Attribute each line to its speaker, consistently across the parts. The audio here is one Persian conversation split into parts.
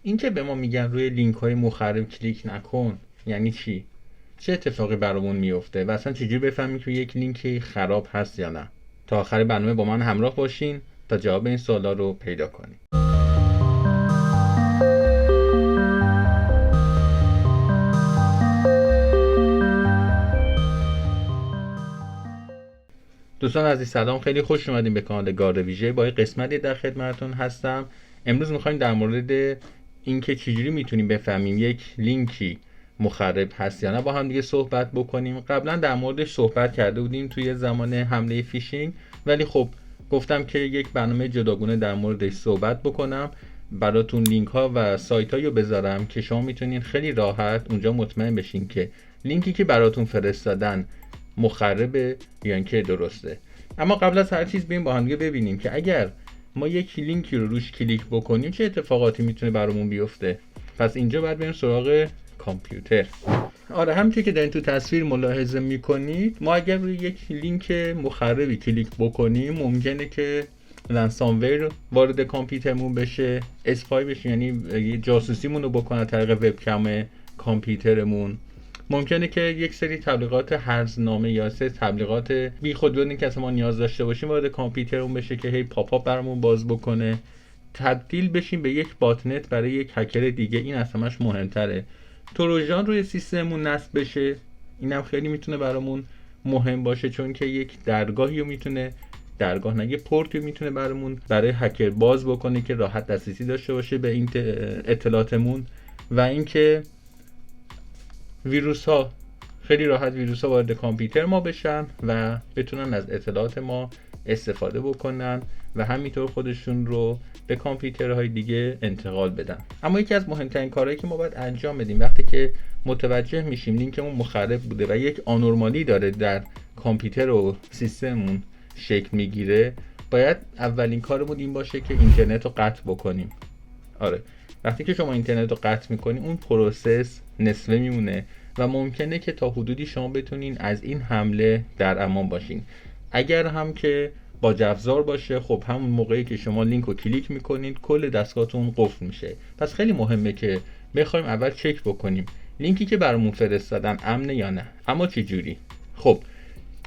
Speaker 1: این که به ما میگن روی لینک های مخرب کلیک نکن یعنی چی؟ چه اتفاقی برامون میفته و اصلا چجوری بفهمیم که یک لینکی خراب هست یا نه؟ تا آخر برنامه با من همراه باشین تا جواب این سوالا رو پیدا کنیم. دوستان عزیز سلام، خیلی خوش اومدین به کانال گارد ویژه. با قسمتی در خدمتتون هستم. امروز میخوایم در مورد اینکه چجوری میتونیم بفهمیم یک لینکی مخرب هست یا نه با هم دیگه صحبت بکنیم. قبلا در موردش صحبت کرده بودیم توی زمان حمله فیشینگ، ولی خب گفتم که یک برنامه جداگونه در موردش صحبت بکنم، براتون لینک ها و سایت هایی رو بذارم که شما میتونین خیلی راحت اونجا مطمئن بشین که لینکی که براتون فرستادن مخربه یا اینکه درسته. اما قبل از هر چیز بیایم با هم دیگه ببینیم که اگر ما یک لینکی رو روش کلیک بکنیم چه اتفاقاتی میتونه برامون بیفته. پس اینجا باید بریم سراغ کامپیوتر. آره، همونطور که دارین تو تصویر ملاحظه میکنید، ما اگر روی یک لینک مخربی کلیک بکنیم ممکنه که رنسامور وارد کامپیوترمون بشه، اسپای بشه، یعنی جاسوسیمون رو بکنه از طریق وبکم کامپیوترمون. ممکنه که یک سری تبلیغات هرزنامه یا سری تبلیغات بی خود بدون که ما نیاز داشته باشیم وارد کامپیوترمون بشه که هی پاپ آپ برامون باز بکنه، تبدیل بشیم به یک باتنت برای یک هکر دیگه. این اصلاش مهمتره. تروژان روی سیستممون نصب بشه، اینم خیلی میتونه برامون مهم باشه، چون که یک درگاهی رو میتونه یه پورتی میتونه برامون برای هکر باز بکنه که راحت دسترسی داشته باشه به این اطلاعاتمون. و اینکه ویروس ها خیلی راحت وارد کامپیوتر ما بشن و بتونن از اطلاعات ما استفاده بکنن و همینطور خودشون رو به کامپیوترهای دیگه انتقال بدن. اما یکی از مهمترین کارهایی که ما باید انجام بدیم وقتی که متوجه میشیم لینکمون مخرب بوده و یک آنورمالی داره در کامپیوتر و سیستممون شکل میگیره، باید اولین کارمون این باشه که اینترنت رو قطع بکنیم. آره، وقتی که شما اینترنت رو قطع میکنید اون پروسس نصفه میمونه و ممکنه که تا حدودی شما بتونین از این حمله در امان باشین. اگر هم که با جفزار باشه، خب همون موقعی که شما لینک رو کلیک میکنید کل دستگاهتون قفل میشه. پس خیلی مهمه که بخوایم اول چک بکنیم لینکی که برامون فرستادن امنه یا نه. اما چه جوری؟ خب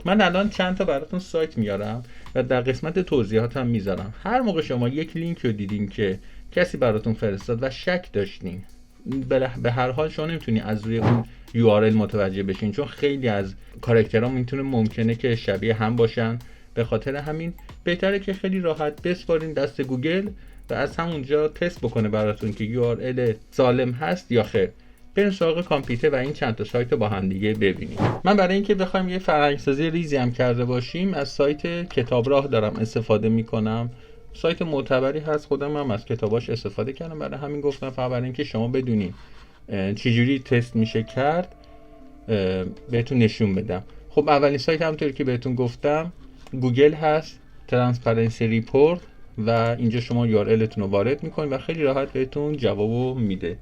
Speaker 1: من الان چند تا براتون سایت میارم و در قسمت توضیحاتم میذارم. هر موقع شما یک لینک رو دیدین که کسی براتون فرستاد و شک داشتین، به هر حال شما نمیتونی از روی اون URL متوجه بشین، چون خیلی از کاراکترها ممکنه که شبیه هم باشن. به خاطر همین بهتره که خیلی راحت بسپارین دست گوگل و از همونجا تست بکنه براتون که URL سالم هست یا خیر. بریم سراغ کامپیوتر و این چند تا سایت رو با هم دیگه ببینیم. من برای اینکه بخوایم یه فرهنگ‌سازی ریزی هم کرده باشیم از سایت کتابراه دارم استفاده میکنم. سایت معتبری هست، خودم هم از کتاباش استفاده کردم، برای همین گفتم فقط برای اینکه شما بدونین چجوری تست میشه کرد بهتون نشون بدم. خب اولین سایت همونطوری که بهتون گفتم گوگل هست، ترانسپرنسی ریپورت، و اینجا شما URLتون رو وارد میکنید و خیلی راحت بهتون جوابو میده.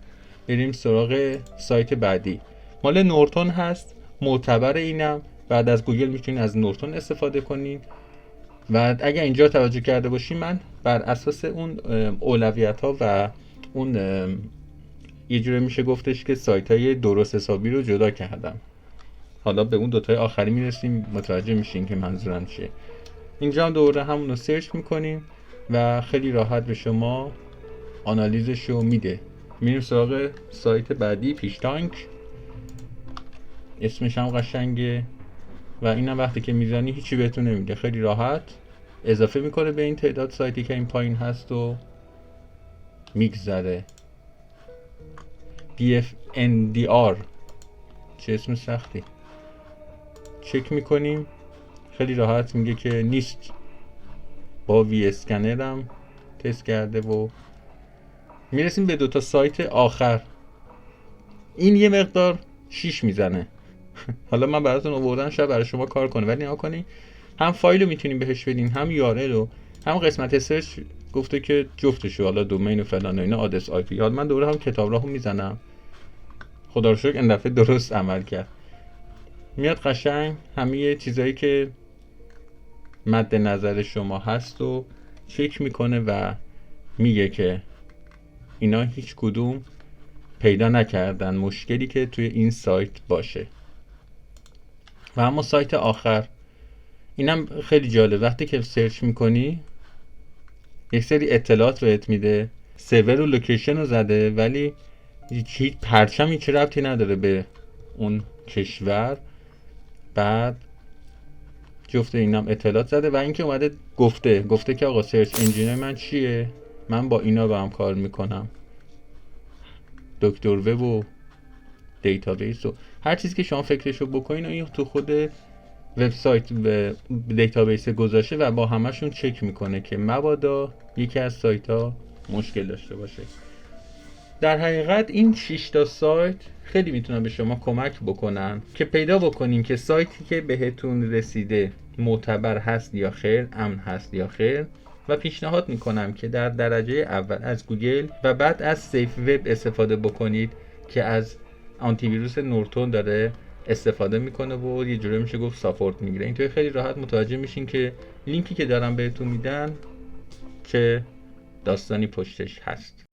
Speaker 1: بریم سراغ سایت بعدی، مال نورتون هست، معتبر اینم. بعد از گوگل میتونید از نورتون استفاده کنید و اگر اینجا توجه کرده باشیم من بر اساس اون اولویت ها و اون یه جوری میشه گفتش که سایت های درست حسابی رو جدا کردم. حالا به اون دوتای آخری میرسیم متوجه میشین که منظورم چیه. اینجا هم دوباره همون رو سرچ میکنیم و خیلی راحت به شما آنالیزش رو میده. میریم سراغ سایت بعدی، پیشتانک، اسمش هم قشنگه و اینم وقتی که میزنی هیچی بهتون نمیده، خیلی راحت اضافه میکنه به این تعداد سایتی که این پایین هست و میگذره. DFNDR، چه اسم سختی. چک میکنیم خیلی راحت میگه که نیست. با وی اسکنر هم تست کرده و میرسیم به دوتا سایت آخر. این یه مقدار شیش میزنه. حالا من براتون آوردم شاید برای شما کار کنه، ولی نگاه کنی هم فایل رو میتونیم بهش بدین، هم URL رو، هم قسمت سرچ گفته که جفتشو، حالا دومین و فلان و اینا، آدرس IP. حالا من دوره هم کتاب راهو میزنم، خدا رو شکر این دفعه درست عمل کرد. میاد قشنگ همه چیزایی که مد نظر شما هست و چک میکنه و میگه که اینا هیچ کدوم پیدا نکردن مشکلی که توی این سایت باشه. و اما سایت آخر، اینم خیلی جالب، وقتی که سرچ میکنی یک سری اطلاعات بهت میده، سرور و لوکیشن رو زده ولی هیچ پرچم هیچ ربطی نداره به اون کشور. بعد جفت اینم اطلاعات زده و اینکه اومده گفته که آقا سرچ انجین من چیه، من با اینا با هم کار میکنم، دکتر وب و دیتابیس و هر چیزی که شما فکرشو بکنین این تو خود وبسایت و دیتابیس گذاشته و با همشون چک میکنه که مبادا یکی از سایت ها مشکل داشته باشه. در حقیقت این 6 تا سایت خیلی میتونن به شما کمک بکنن که پیدا بکنین که سایتی که بهتون رسیده معتبر هست یا خیر، امن هست یا خیر. و پیشنهاد میکنم که در درجه اول از گوگل و بعد از سیف وب استفاده بکنید که از آنتی ویروس نورتون داره استفاده میکنه و یه جوری میشه گفت ساپورت میگیره. اینطوری خیلی راحت متوجه میشین که لینکی که دارم بهتون میدن چه داستانی پشتش هست.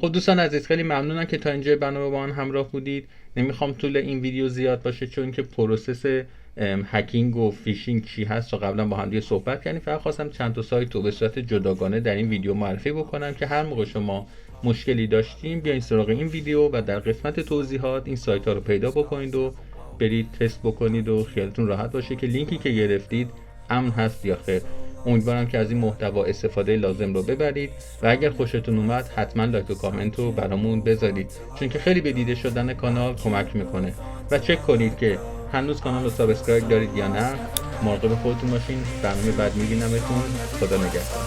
Speaker 1: خب دوستان عزیز، خیلی ممنونم که تا اینجا برنامه با من همراه بودید. نمیخوام طول این ویدیو زیاد باشه چون که پروسس هکینگ و فیشینگ چی هست و قبلا با هم دیگه صحبت کردیم. فقط خواستم چند تا سایت رو به صورت جداگانه در این ویدیو معرفی بکنم که هر موقع شما مشکلی داشتیم بیاین سراغ این ویدیو و در قسمت توضیحات این سایت ها رو پیدا بکنید و برید تست بکنید و خیالتون راحت باشه که لینکی که گرفتید امن هست یا خیر. امیدوارم که از این محتوا استفاده لازم رو ببرید و اگر خوشتون اومد حتما لایک و کامنت رو برامون بذارید چون که خیلی به دیده شدن کانال کمک میکنه. و چک کنید که هنوز کانال رو سابسکرایب دارید یا نه. مراقب خودتون باشین. برنامه بعد میبینمتون. خدا نگهدار.